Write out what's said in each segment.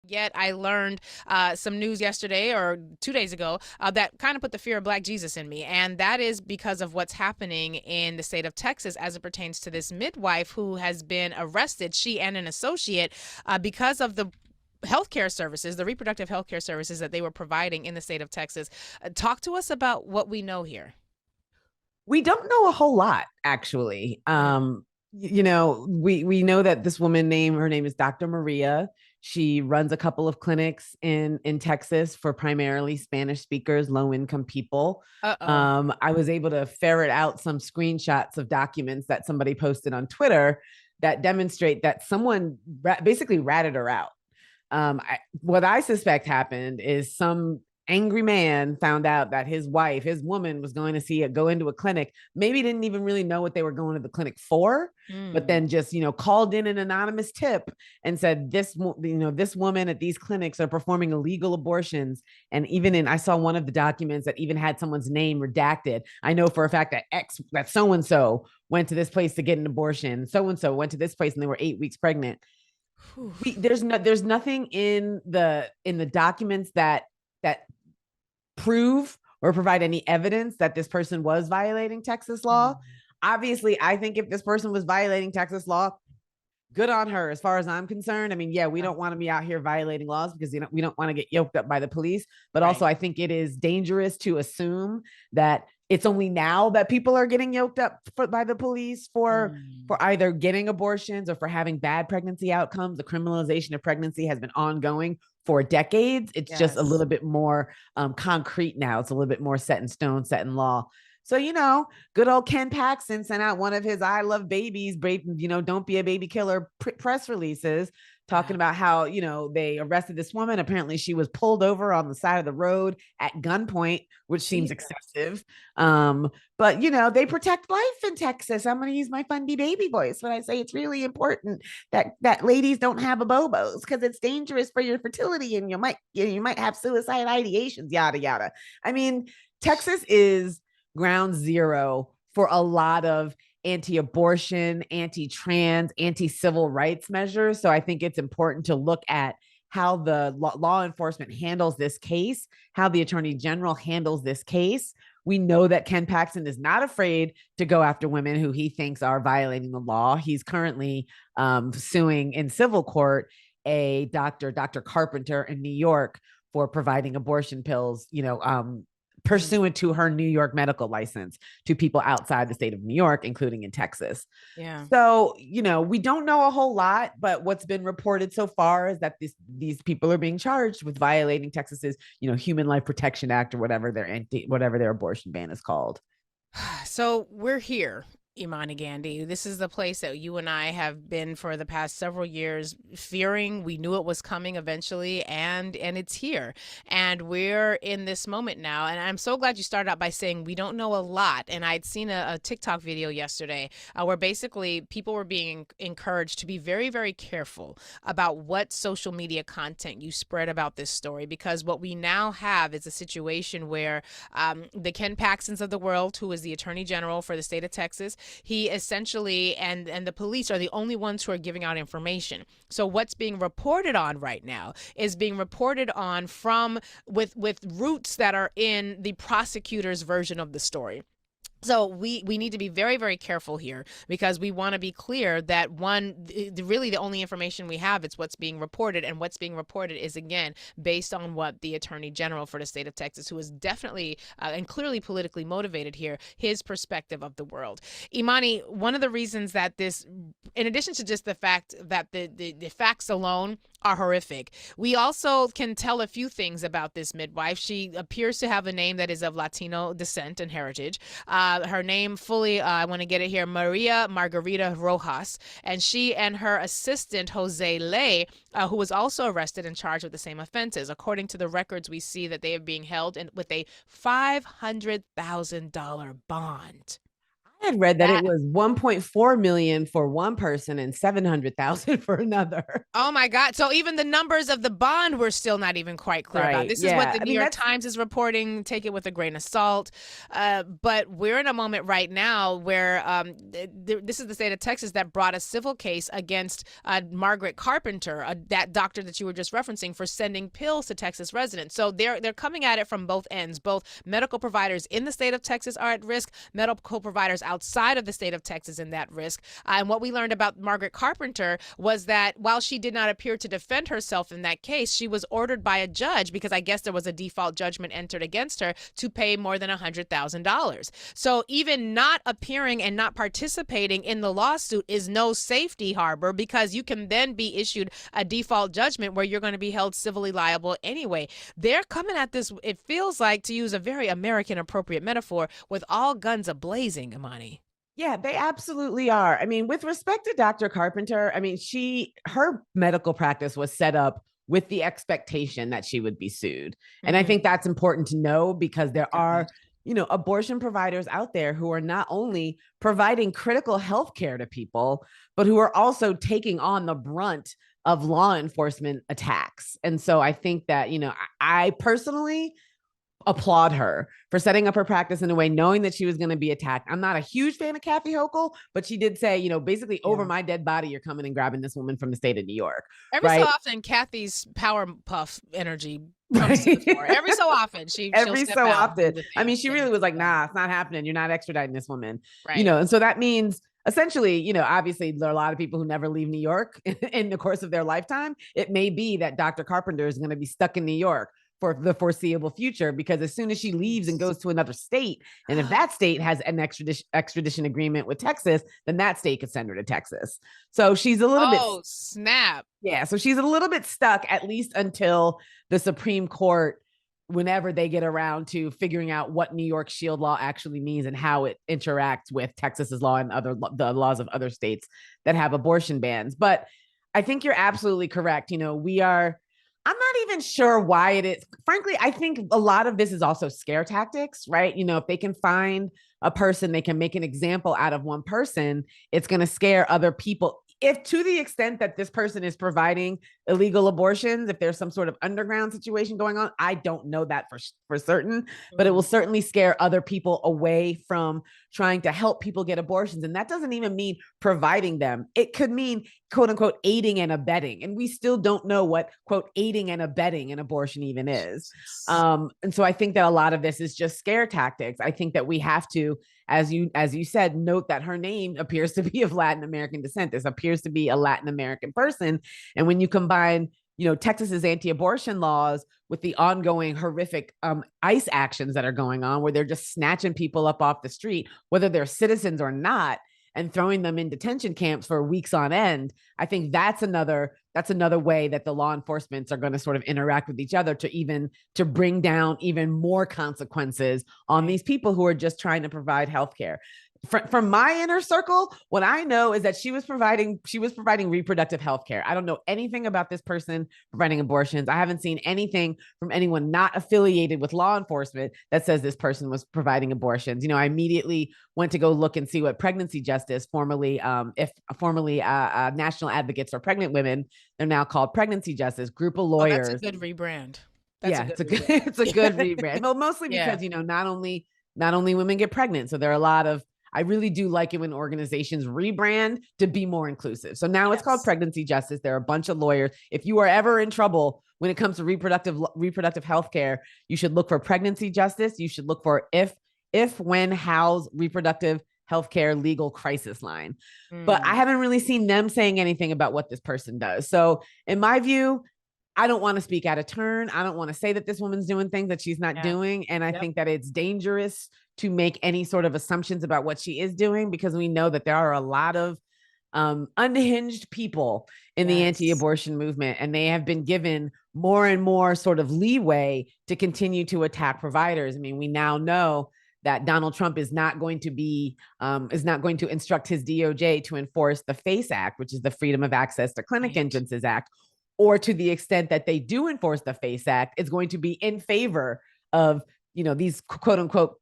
Yet I learned some news yesterday or 2 days ago that kind of put the fear of Black Jesus in me. And that is because of what's happening in the state of Texas as it pertains to this midwife who has been arrested, she and an associate, because of the healthcare services, the reproductive healthcare services that they were providing in the state of Texas. Talk to us about what we know here. We don't know a whole lot, actually. We know that this woman her name is Dr. Maria. She runs a couple of clinics in Texas for primarily Spanish speakers, low income people. Uh-oh. I was able to ferret out some screenshots of documents that somebody posted on Twitter that demonstrate that someone basically ratted her out. What I suspect happened is some angry man found out that his wife, his woman, was going to go into a clinic, maybe didn't even really know what they were going to the clinic for, but then just, called in an anonymous tip and said, this woman at these clinics are performing illegal abortions. And I saw one of the documents that even had someone's name redacted. I know for a fact that so-and-so went to this place to get an abortion. So-and-so went to this place and they were 8 weeks pregnant. There's nothing in the documents that prove or provide any evidence that this person was violating Texas law. Obviously, I think if this person was violating Texas law, good on her as far as I'm concerned. I mean, yeah, we don't want to be out here violating laws because we don't want to get yoked up by the police. But also, I think it is dangerous to assume that it's only now that people are getting yoked up by the police for either getting abortions or for having bad pregnancy outcomes. The criminalization of pregnancy has been ongoing for decades. It's just a little bit more concrete now. It's a little bit more set in stone, set in law. So, good old Ken Paxton sent out one of his I love babies, don't be a baby killer press releases talking about how, they arrested this woman. Apparently she was pulled over on the side of the road at gunpoint, which seems excessive. But, they protect life in Texas. I'm going to use my Fundy baby voice when I say it's really important that ladies don't have a bobos because it's dangerous for your fertility and you might have suicide ideations, yada, yada. I mean, Texas is ground zero for a lot of anti-abortion, anti-trans, anti-civil rights measures. So I think it's important to look at how the law enforcement handles this case, how the attorney general handles this case. We know that Ken Paxton is not afraid to go after women who he thinks are violating the law. He's currently suing in civil court a Dr. Carpenter in New York for providing abortion pills, pursuant to her New York medical license to people outside the state of New York, including in Texas. Yeah. So, we don't know a whole lot, but what's been reported so far is that these people are being charged with violating Texas's, Human Life Protection Act or whatever their abortion ban is called. So we're here, Imani Gandy. This is the place that you and I have been for the past several years fearing. We knew it was coming eventually, and it's here. And we're in this moment now. And I'm so glad you started out by saying we don't know a lot. And I'd seen a TikTok video yesterday where basically people were being encouraged to be very, very careful about what social media content you spread about this story, because what we now have is a situation where the Ken Paxtons of the world, who is the Attorney General for the state of Texas, he essentially and the police are the only ones who are giving out information. So what's being reported on right now is being reported on with roots that are in the prosecutor's version of the story. So we need to be very, very careful here, because we want to be clear that really the only information we have is what's being reported, and what's being reported is, again, based on what the Attorney General for the state of Texas, who is definitely and clearly politically motivated here, his perspective of the world. Imani, one of the reasons that this, in addition to just the fact that the facts alone are horrific, we also can tell a few things about this midwife. She appears to have a name that is of Latino descent and heritage. Her name fully, I want to get it here, Maria Margarita Rojas. And she and her assistant, Jose Ley, who was also arrested and charged with the same offenses. According to the records, we see that they are being held with a $500,000 bond. I had read that it That was 1.4 million for one person and 700,000 for another. Oh my God. So even the numbers of the bond we're still not even quite clear about. Right. This is what Yeah. the I New mean, York that's Times is reporting. Take it with a grain of salt. But we're in a moment right now where this is the state of Texas that brought a civil case against Margaret Carpenter, that doctor that you were just referencing, for sending pills to Texas residents. So they're coming at it from both ends. Both medical providers in the state of Texas are at risk. Medical providers outside of the state of Texas in that risk. And what we learned about Margaret Carpenter was that while she did not appear to defend herself in that case, she was ordered by a judge, because I guess there was a default judgment entered against her, to pay more than $100,000. So even not appearing and not participating in the lawsuit is no safety harbor, because you can then be issued a default judgment where you're going to be held civilly liable anyway. They're coming at this, it feels like, to use a very American appropriate metaphor, with all guns a-blazing, Imani. Yeah, they absolutely are. I mean, with respect to Dr. Carpenter, I mean, her medical practice was set up with the expectation that she would be sued. And I think that's important to know, because there are, abortion providers out there who are not only providing critical health care to people, but who are also taking on the brunt of law enforcement attacks. And so I think that, I personally applaud her for setting up her practice in a way, knowing that she was going to be attacked. I'm not a huge fan of Kathy Hochul, but she did say, basically, over my dead body, you're coming and grabbing this woman from the state of New York. Every so right? often, Kathy's power puff energy comes to the fore. Every so often, every step so out often. I mean, she really was like, nah, it's not happening. You're not extraditing this woman. Right. And so that means essentially, obviously there are a lot of people who never leave New York in the course of their lifetime. It may be that Dr. Carpenter is going to be stuck in New York for the foreseeable future, because as soon as she leaves and goes to another state, and if that state has an extradition agreement with Texas, then that state could send her to Texas. So she's a little bit. Oh, snap. Yeah. So she's a little bit stuck, at least until the Supreme Court, whenever they get around to figuring out what New York shield law actually means and how it interacts with Texas's law and the laws of other states that have abortion bans. But I think you're absolutely correct. I'm not even sure why it is. Frankly, I think a lot of this is also scare tactics, right? If they can find a person, they can make an example out of one person, it's going to scare other people. If to the extent that this person is providing illegal abortions, if there's some sort of underground situation going on, I don't know that for certain, but it will certainly scare other people away from trying to help people get abortions. And that doesn't even mean providing them. It could mean, quote unquote, aiding and abetting. And we still don't know what, quote, aiding and abetting an abortion even is. And so I think that a lot of this is just scare tactics. I think that we have to, as you said, note that her name appears to be of Latin American descent. This appears to be a Latin American person. And when you combine, Texas's anti-abortion laws with the ongoing horrific ICE actions that are going on, where they're just snatching people up off the street, whether they're citizens or not, and throwing them in detention camps for weeks on end, I think that's another way that the law enforcements are going to sort of interact with each other to bring down even more consequences on these people who are just trying to provide healthcare. From my inner circle, what I know is that she was providing reproductive health care. I don't know anything about this person providing abortions. I haven't seen anything from anyone not affiliated with law enforcement that says this person was providing abortions. I immediately went to go look and see what Pregnancy Justice, formerly National Advocates for Pregnant Women, they're now called Pregnancy Justice, group of lawyers. That's a good rebrand. It's a good rebrand. Well, mostly because not only women get pregnant, so there are a lot of. I really do like it when organizations rebrand to be more inclusive. So now it's called Pregnancy Justice. There are a bunch of lawyers. If you are ever in trouble when it comes to reproductive health care, you should look for Pregnancy Justice. You should look for if, when, how's reproductive healthcare legal crisis line. But I haven't really seen them saying anything about what this person does. So in my view, I don't want to speak out of turn. I don't want to say that this woman's doing things that she's not doing. And I think that it's dangerous to make any sort of assumptions about what she is doing, because we know that there are a lot of unhinged people in the anti-abortion movement, and they have been given more and more sort of leeway to continue to attack providers. I mean, we now know that Donald Trump is not going to instruct his DOJ to enforce the FACE Act, which is the Freedom of Access to Clinic Entrances Act, or to the extent that they do enforce the FACE Act, it's going to be in favor of these quote unquote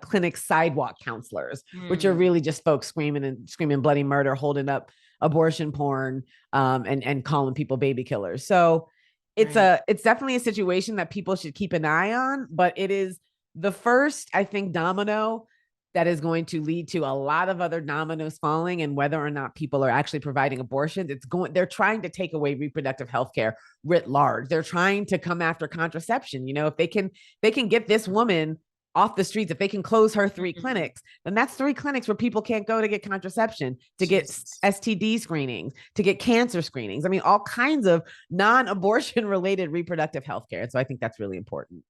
clinic sidewalk counselors, which are Mm, really just folks screaming bloody murder, holding up abortion porn, and calling people baby killers. So right. it's definitely a situation that people should keep an eye on, but it is the first, I think, domino that is going to lead to a lot of other dominoes falling, and whether or not people are actually providing abortions. They're trying to take away reproductive health care writ large. They're trying to come after contraception. If they can get this woman off the streets, if they can close her 3 Mm, clinics, then that's 3 clinics where people can't go to get contraception, to get Jesus. STD screenings, to get cancer screenings. I mean, all kinds of non-abortion related reproductive health care. So I think that's really important.